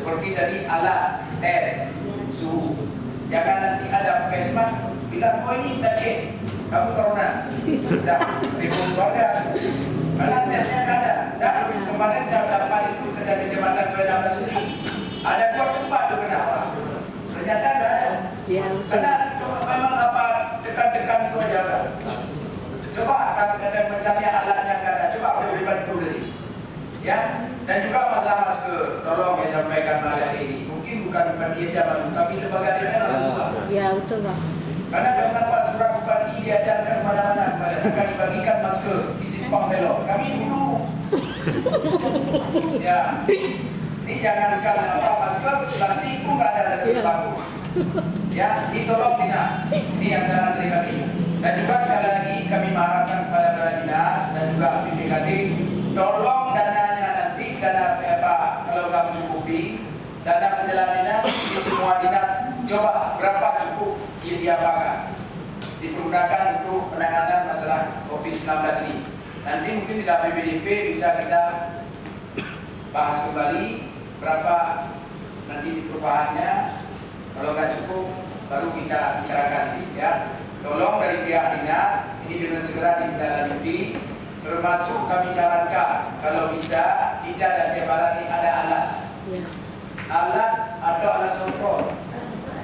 seperti tadi alat tes suhu. Jangan nanti ada puskesmas bilang, oh ini sakit, kamu corona, sudah ribut keluarga. Karena tesnya nggak ada. Saya kemarin jam 8 itu kerja di Kecamatan 16 ini, ada 2 tempat tuh kena orang. Ternyata nggak ada. Ya, Karena memang apa dekat-dekat itu aja kan. Coba ada misalnya alatnya nggak ada, coba boleh dibantu dari. Ya, dan juga masalah masker, tolong ya sampaikan malam ini. Mungkin bukan dia zaman, tapi lembaga lainnya harus berubah. ya betul Pak. Karena kenapa surat bupati diajarkan kemana-mana kepada kita dibagikan masker di simpang belok. Kami dulu, ya, ini jangankan apa masker, plastik pun nggak ada dari bangku. Ya, ditolong dinas. Ini yang saran dari kami. Dan juga sekali lagi kami mengharapkan kepada dinas dan juga BPKD, tolong dananya nanti dana apa kalau nggak mencukupi dana penjalan dinas di semua dinas coba berapa cukup diapakan dipergunakan untuk penanganan masalah COVID-19 ini. Nanti mungkin di APBDP bisa kita bahas kembali berapa nanti di perubahannya. Kalau nggak cukup baru kita bicarakan ya. Tolong dari pihak dinas ini dengan segera ditindaklanjuti. Termasuk kami sarankan kalau bisa tidak ada Jembaran ini ada alat, alat atau alat semprot.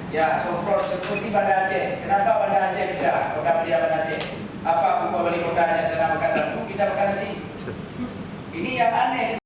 Ya, semprot seperti Banda Aceh. Kenapa Banda Aceh bisa? Kota dia Banda Aceh. Apa aku wali kotanya sana makan lampu, kita makan nasi. Ini yang aneh.